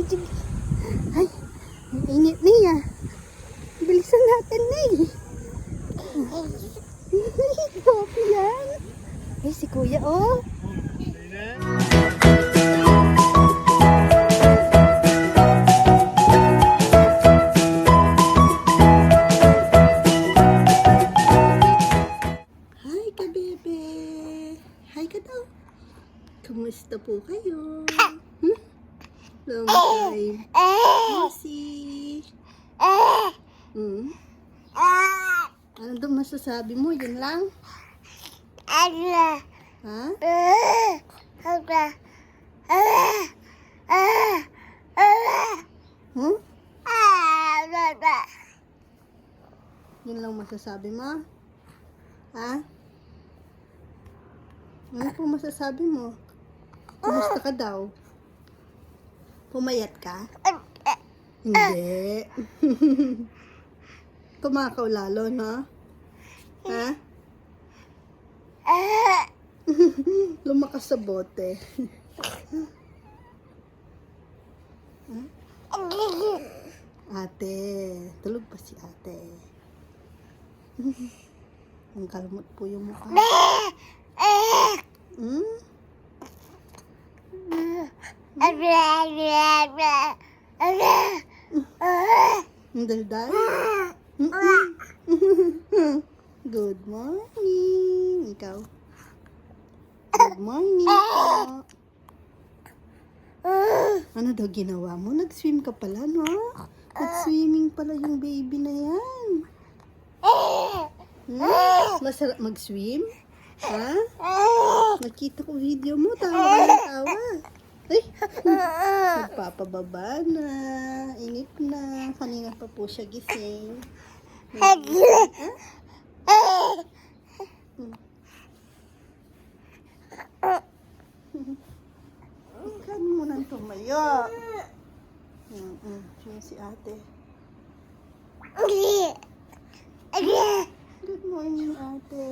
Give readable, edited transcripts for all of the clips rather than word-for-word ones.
tubig. Ay, ang init niya. Bilisan natin na eh. Grabe yan. Ay, si kuya oh. Hi ka bebe. Hi ka daw. Kumusta po kayo? Long time. Lucy. Ano daw masasabi mo? Yun lang? Ha? Yun lang masasabi mo? Ha? Ano po masasabi mo? Kumusta ka daw? Pumayat ka? Hindi. Kumakaw lalo, no? Ha? Lumakas sa bote. Ate. Tulog pa si ate. Ang kalmot po yung mukha. Ang daldal? Good morning. Ikaw? Good morning po. Ano daw ginawa mo? Nag-swim ka pala, no? Nag-swimming pala yung baby na yan. Masarap mag-swim? Ha? Nakita ko video mo. Tawa ka ng tawa. Ay! Nagpapababa na. Init na. Kanina pa po siya gising. Ikan mo nang tumayo. Siya si ate. Good morning, ate.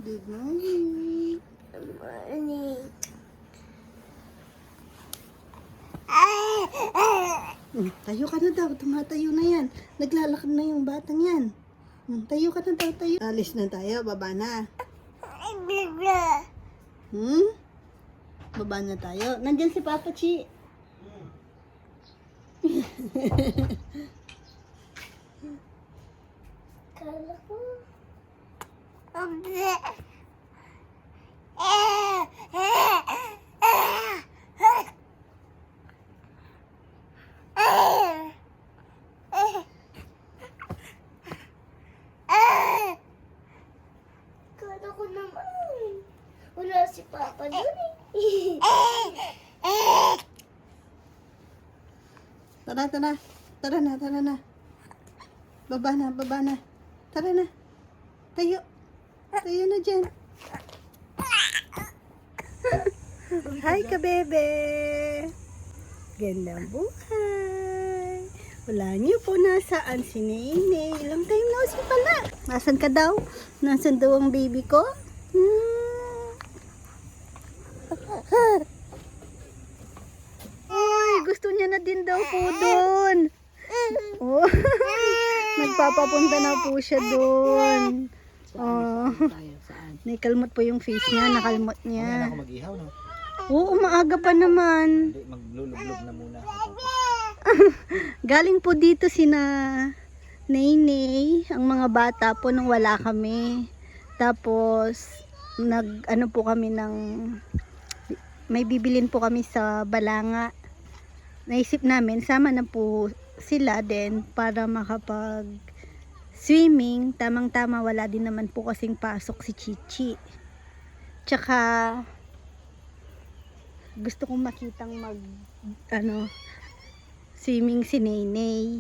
Good morning. Good morning. Tayo ka na daw. Tumatayo na yan. Naglalakad na yung batang yan. Tayo ka na daw. Tayo. Alis na tayo. Baba na. Baba na tayo. Nandyan si Papa Chi. Kala ko. Kala ko naman. Wala si Papa doon eh. Tara, tara. Tara na, tara na. Baba na, baba na. Tara na. Tayo. Tayo na dyan. Hi ka, bebe. Gandang buhay. Wala niyo po nasaan si Nene. Ilang time na si pala. Nasaan ka daw? Nasaan daw ang baby ko? Uy, gusto niya na din daw po doon. Oh. Nagpapapunta na po siya doon. Oh. Nakalmot po yung face niya. Nakalmot niya. Mamaya na ako mag-ihaw, no? Oo, maaga pa naman. Hindi, maglulublog na muna. Galing po dito sina Nene, ang mga bata po nung wala kami. Tapos, ano po kami ng, may bibilin po kami sa Balanga. Naisip namin, sama na po sila din para makapag swimming. Tamang-tama, wala din naman po kasing pasok si Chichi. Tsaka, gusto kong makitang swimming si Nene.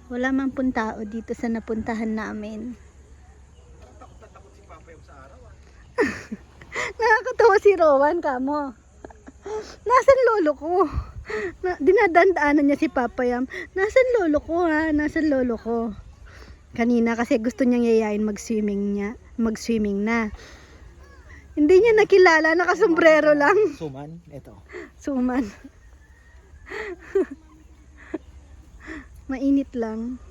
Wala man pong tao dito sa napuntahan namin. Takot si Papa yung sa araw, Nakakatawa si Rowan, kamo. Nasaan lolo ko? Dinadandaanan niya si Papa Yam. Nasaan lolo ko ha? Nasaan lolo ko? Kanina kasi gusto niyang yayain mag-swimming na. Hindi niya nakilala, nakasombrero lang. Suman, ito. Suman. Mainit lang.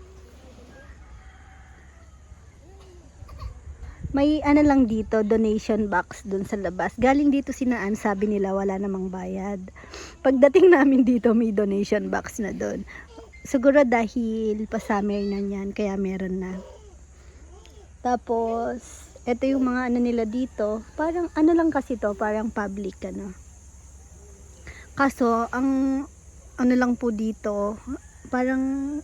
May ano lang dito, donation box dun sa labas. Galing dito sinaan, sabi nila wala namang bayad. Pagdating namin dito, may donation box na dun. Siguro dahil pa-summer na yan, kaya meron na. Tapos, ito yung mga ano nila dito. Parang ano lang kasi to, parang public ano. Kaso, ang ano lang po dito, parang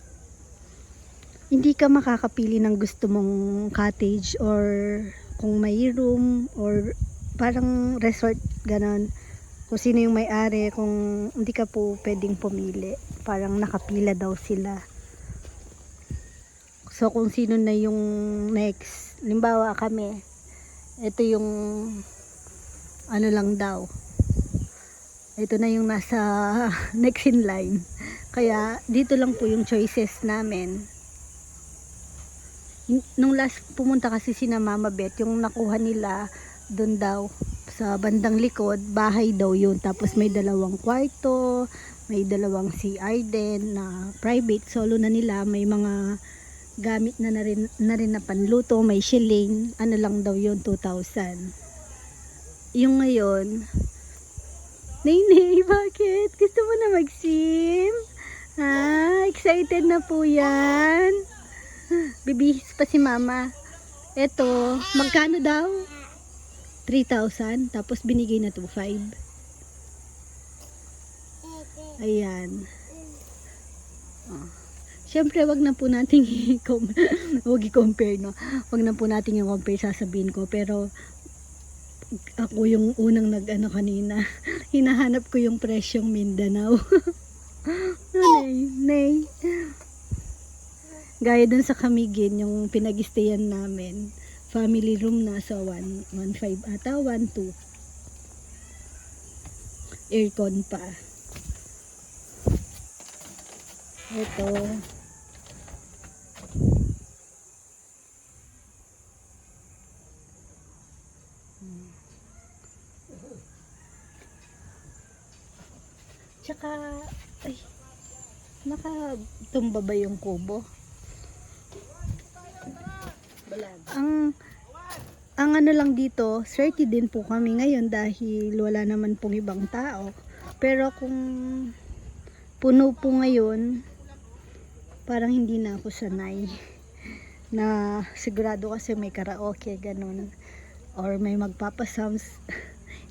hindi ka makakapili ng gusto mong cottage or kung may room or parang resort ganon. Kung sino yung may-ari, kung hindi ka po pwedeng pumili. Parang nakapila daw sila. So kung sino na yung next, limbawa kami, ito yung ano lang daw. Ito na yung nasa next in line. Kaya dito lang po yung choices namin. Nung last pumunta kasi sina Mama Beth, yung nakuha nila doon daw sa bandang likod, bahay daw yun. Tapos may 2 kwarto, may 2 CR din na private, solo na nila. May mga gamit na rin na panluto, may shilling, ano lang daw yun, 2,000. Yung ngayon, Nay, bakit? Gusto mo na mag-sim? Excited na po yan. Bibihis pa si Mama. Eto, magkano daw? 3,000. Tapos binigay na 2,500. Ayan. Oh. Siyempre, wag na po nating wag i-compare, no? Wag na po nating i-compare, sasabihin ko. Pero, ako yung unang nag-ano kanina. Hinahanap ko yung presyong Mindanao. Nay. Gaya dun sa Camiguin, yung pinag-stayan namin, family room na sa 1.5 ata, 1.2. Aircon pa. Ito. Tsaka, ay, nakatumba ba yung kubo? Ang ano lang dito, swerte din po kami ngayon dahil wala naman pong ibang tao. Pero kung puno po ngayon, parang hindi na ako sanay. Na sigurado kasi may karaoke, ganun. Or may magpapasounds.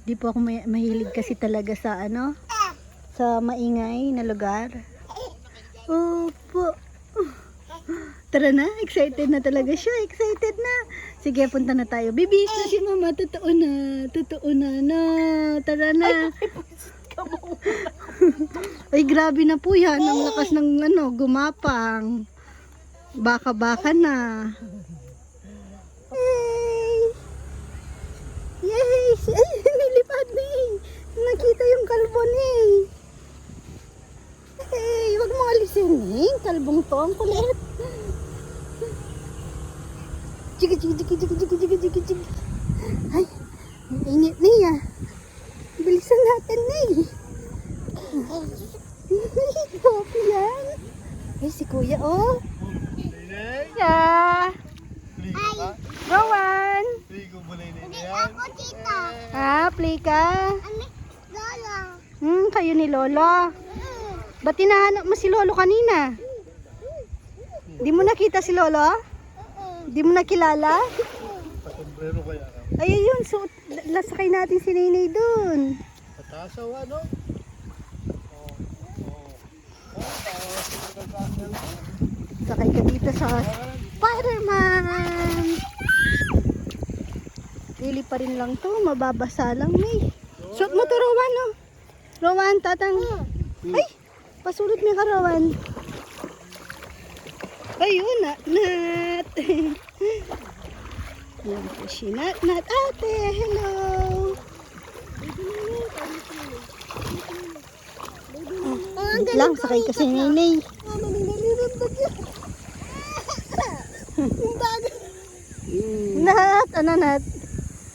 Di po ako mahilig kasi talaga sa ano, sa maingay na lugar. Opo. Tara na, excited na talaga siya. Excited na. Sige, punta na tayo. Bibihis na si Mama. Totoo na. Totoo na. No, tara na. Ay, grabe na po yan. Ang lakas ng ano, gumapang. Baka-baka na. Yay! Yay! Ay, nilipad na eh. Nakita yung kalbo ni eh. Hey, wag mo alisin eh. Kalbong to, ang kulit. Jigi. Ay, ang init niya. Bilisan natin niya. Kopi yan. Ay, si Kuya, oh. Yeah. Rowan. Ako, tita. Play ka. Lola. Kayo ni Lolo. Ba't tinahanap mo si Lolo kanina? Di mo nakita si Lolo? Di mo nakilala? Patombrero kaya ka. Ay, yun. So, lasakay natin si Nenay dun. Patasaw ano? Sakay ka dito sa Spider-Man. Pili pa rin lang to. Mababasa lang, May. Suot mo to, Rowan, no? Rowan, tatang. Ay, pasulot mo ka, Rowan. Ayun, Nat. Yan po si Nat, ate. Hello. Wait lang, sakay kasi ni Nenay. Nat, ano Nat?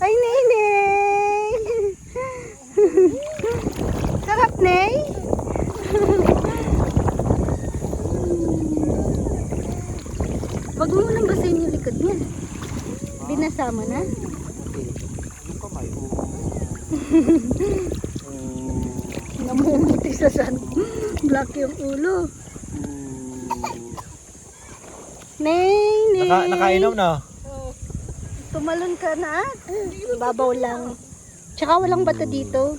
Ay, Nay! Sarap, Nay! Wag mo nang basahin yung likod niya. Binasa mo na? Yung kamay. Namumuti sa sun. Black yung ulo. Nay! Nakainom na? Tumalon ka na. Babaw lang. Tsaka walang bato dito.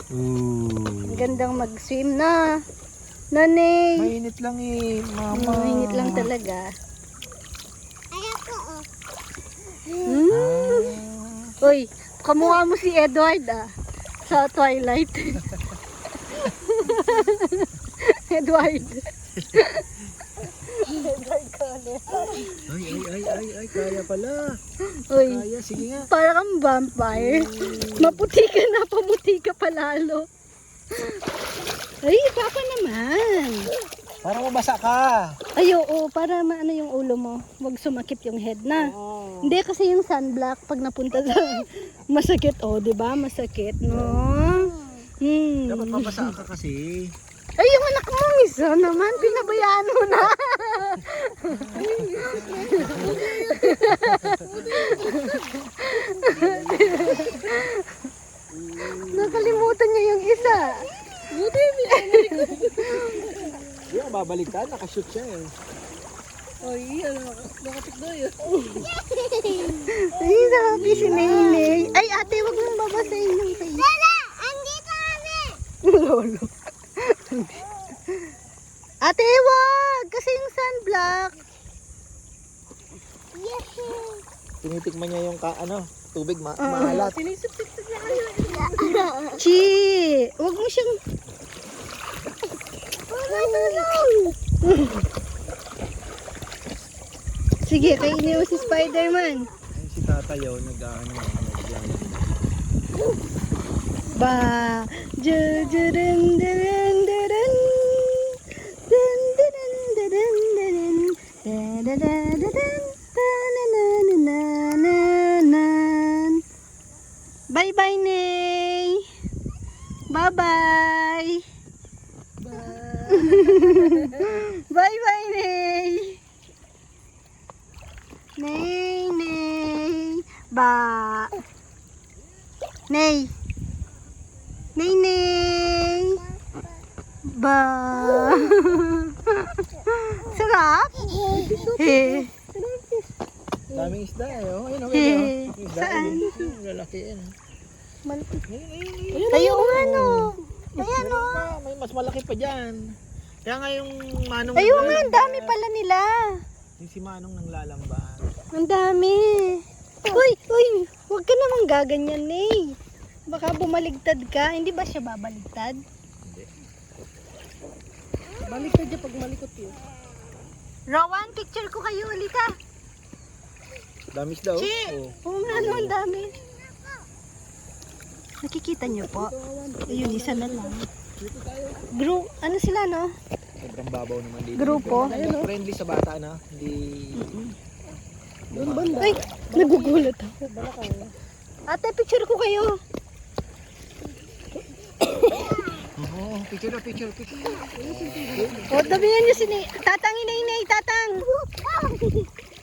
Ang gandang mag-swim na. Nanay! Mainit lang eh, mama. Mainit lang talaga. Ayoko, oh. Uy, kamukha mo si Edward sa Twilight. Edward. Edward Cullen. Ay, kaya pala. Uy, Kaya, sige nga. para kang vampire. Maputi ka na, pamuti ka palalo. Ay, papa naman. Para mabasa ka. Ay, oo, para maano yung ulo mo. Huwag sumakit yung head na. Hindi kasi yung sunblock pag napunta sa masakit, oh, 'di ba? Masakit, no? Dapat mabasa ka kasi. Ay, yung anak mo isa naman, pinabayaan mo na. Nakalimutan niya yung isa. Yung babaliktad, nakashoot siya eh. Ay, sabi si Nene. Ay, ate, wag mong babasahin yung face. Lala, andito kami. Lolo. Ate, wag! Kasi yung sunblock. Yes. Tinitikman niya yung tubig maalat. Chi! Wag mo siyang... Sige, kainin mo si Spider-Man. Ay, si tatayaw nag-ano. Ba, dun dun dun dun dun dun dun dun dun dun dun. Bye bye, Nay. Bye bye. Bye bye, Nay. Nay, Nay. Ba. Nay. Nay, Nay. Ba. Sarap? Eh. Daming isda eh. Oh, ayun, oh, Eh, ayun, oh. saan? Yung lalaki yan. Ayun, ano? Ayan, Meron oh. pa, may mas malaki pa dyan. Kaya nga yung manong Ayun nga, ang naglalamba. dami pala nila. Yung si manong nang lalamba. Ang dami. Uy, huwag ka namang gaganyan, Nay. Baka bumaligtad ka. Hindi ba siya babaligtad? Hindi. Baligtad siya pag malikot yun. Rowan, picture ko kayo. Halika. Dami isda oh. Chi! Oh. Oo nga, no, ang dami. Nakikita niyo po? Ayun, isa na lang. Group, ano sila, no? Sobrang babaw naman dito. Grupo. Pero friendly sa bata na. Hindi... Ay, nagugulat ako. Ate, picture ko kayo. Oo, picture. O, dabihan niyo si Tatang, inay, Tatang.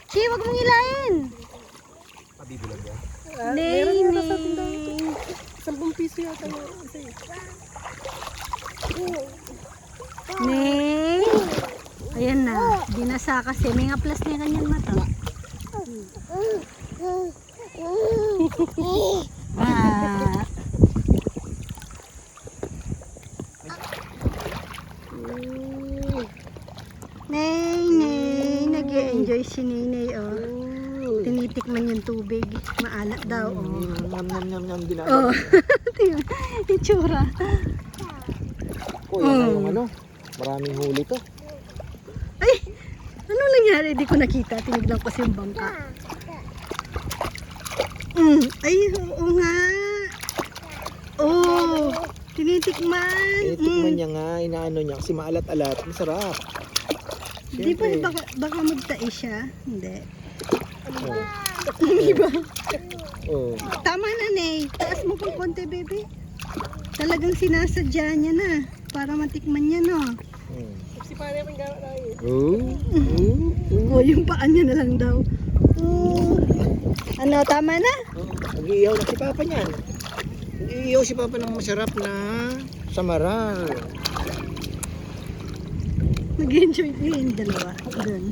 Chi, wag mong ilayin. Pabibilag ba? Nay. 10 piso yata yung isa eh. Nay. Ayan na, binasa kasi. May ngaplas na yung kanyang mata. Ah. Nay. Nag-e-enjoy si Nay, oh. Tinitikman yung tubig. Maalat daw, oh. Nam dinala. Oh. Itsura. Oh, yan na yung ano. Maraming huli to. Ay, ano nangyari? Di ko nakita. Tinignan ko yung bangka. Ay, oo nga. Oh, tinitikman. Tinitikman niya nga, inaano niya kasi maalat-alat. Masarap. Di ba Siyempre. baka magtae siya? Hindi. Oh. Di ba? Oh. Tama na, Nay. Taas mo pang konti, baby. Talagang sinasadya niya na. Para matikman niya, no? Hmm. Si Pare yung gano'n na yun. Oh. O, yung paan niya na lang daw. Ano, tama na? Nag-iihaw na si Papa niyan. Nag-iihaw si Papa ng masarap na samaral. Nag-enjoy ko yung dalawa. Doon.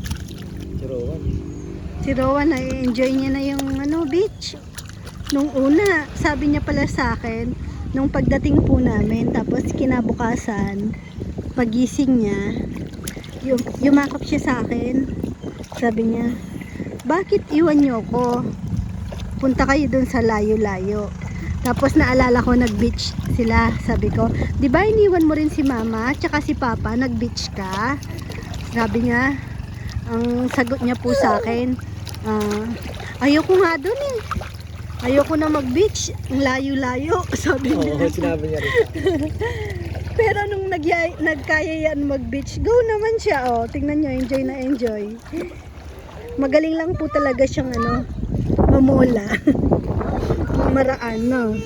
Si Rowan. Si Rowan, na-enjoy niya na yung beach. Nung una, sabi niya pala sa akin, nung pagdating po namin, tapos kinabukasan, pagising niya, yumakap siya sa akin. Sabi niya, bakit iwan niyo ko? Punta kayo dun sa layo-layo. Tapos naalala ko, nag-beach sila. Sabi ko, di ba iniwan mo rin si mama, tsaka si papa, nag-beach ka? Sabi niya, ang sagot niya po sa akin, ayoko nga dun eh. Ayoko na mag-beach, ang layo-layo. Sabi niya. Oo, sinabi niya rin. Pero nung nagkaya yan mag-beach, go naman siya. Oh, tingnan nyo, enjoy na enjoy. Magaling lang po talaga siyang mamula. Maraan, no?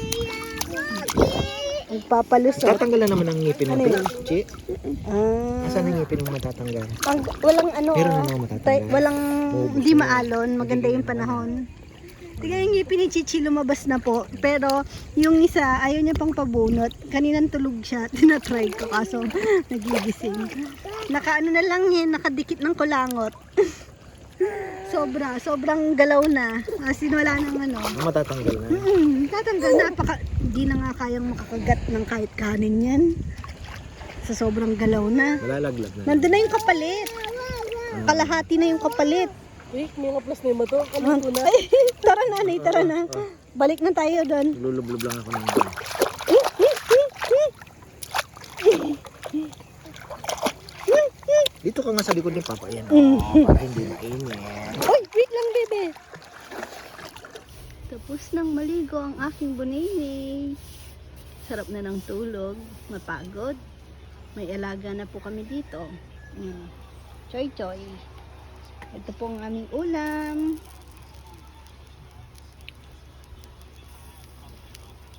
Magpapalusot. Tatanggalan naman ang ngipin mo, Ano yun? Chi. Ah, Asan ang ngipin mo matatanggal? walang Meron na naman matatanggal. walang, Maubos hindi na. maalon. Maganda Hindi yung na panahon. Tingnan yung ngipin ni Chichi, lumabas na po. Pero yung isa, ayaw niya pang pabunot. Kaninang tulog siya, tinatry ko kaso nagigising. Nakaano na lang yan, nakadikit ng kulangot. Sobrang galaw na. As in, wala nang Matatanggal na. tatanggal na. Hindi na nga kayang makakagat ng kahit kanin yan. Sa sobrang galaw na. Malalaglag na. Nandun na yung kapalit. Kalahati na yung kapalit. Wait, may mga plus na yung mato. Ano ko na? Ay, tara na, Nay, tara na. Balik na tayo doon. Lulublob lang ako ng Dito ka nga sa likod ni Papa. Yan. Para hindi mainit. Uy, wait lang, bebe. Tapos nang maligo ang aking bunini. Sarap na ng tulog. Mapagod. May alaga na po kami dito. Choy choy. Ito po ang aming ulam.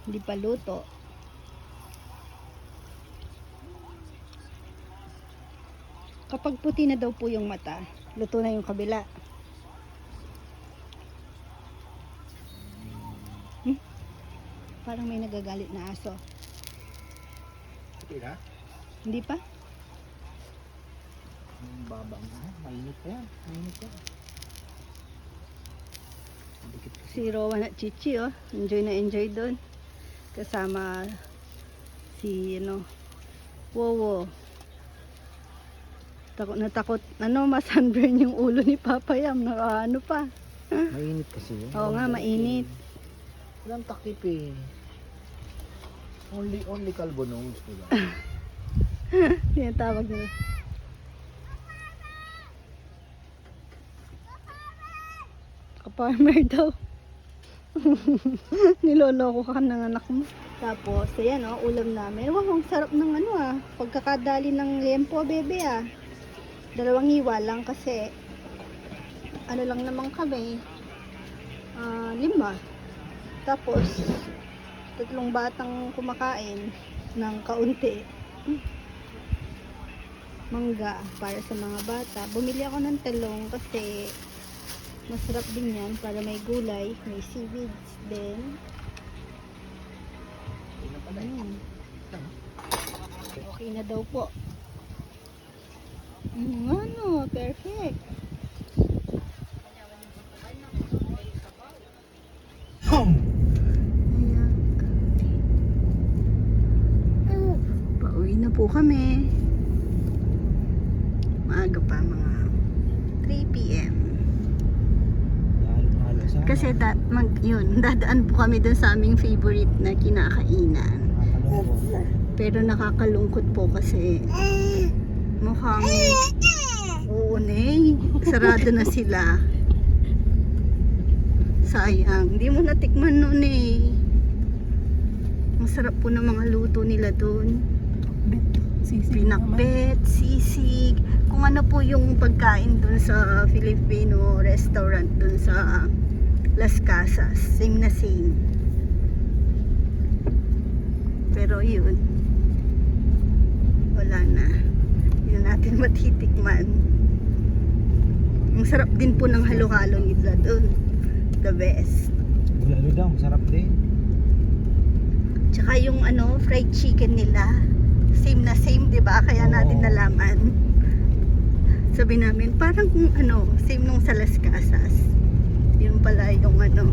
Hindi pa luto. Kapag puti na daw po yung mata, luto na yung kabila. Parang may nagagalit na aso. Okay na? Hindi pa? Ang babang na. Mainit pa yan. Mainit yan. Dikit kasi. Si Rowan at Chichi, oh. Enjoy na enjoy doon. Kasama si, Wowo. Takot na takot. Masunburn yung ulo ni Papa Yam. Pa. Mainit kasi yun. Oo nga, mainit. Walang takip eh. Only kalbo nose, diba? Yan tawag nila. Ka-farmer daw. Niloloko ka ng anak mo. Tapos, ayan ulam namin. Wow, ang sarap ng pagkakadali ng lempo, bebe Dalawang hiwa lang kasi lang naman kami. 5. Tapos, 3 batang kumakain ng kaunti. Mangga para sa mga bata. Bumili ako ng talong kasi masarap din yan para may gulay, may seaweeds din. Okay na daw po. Perfect. Pauwi na po kami. Maaga pa, mga 3 p.m. Halo-halo sa Kasi dadaan po kami dun sa aming favorite na kinakainan. Pero nakakalungkot po kasi mukhang sarado na sila. Sayang, hindi mo natikman noon Masarap po ng mga luto nila doon. Sisig pinakbet, sisig, kung ano po yung pagkain dun sa Filipino restaurant dun sa Las Casas. Same na same. Pero yun, wala na. Hindi na natin matitikman. Ang sarap din po ng halo-halo nila dun. The best. Lalo daw, masarap din. Tsaka yung ano, fried chicken nila. Same na same, 'di ba? Kaya natin Oo. nalaman. Sabi namin, parang kung ano, same nung sa Las Casas. Yun pala yung ano.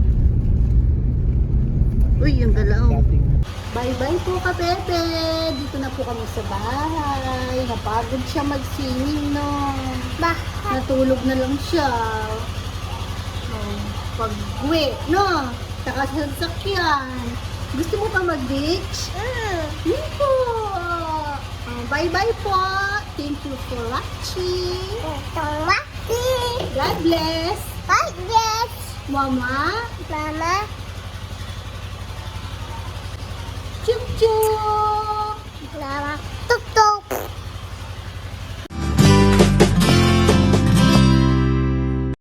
Uy, yung galaw. Dating Bye-bye po ka, Pepe. Dito na po kami sa bahay. Napagod siya mag-swimming, no? Natulog na lang siya. Oh, pag-uwi, no? Saka sa sasakyan. Gusto mo pa mag-beach? Hindi po. Bye-bye po. Thank you for watching. God bless. Mama. Mama, Chup-chup. Mama.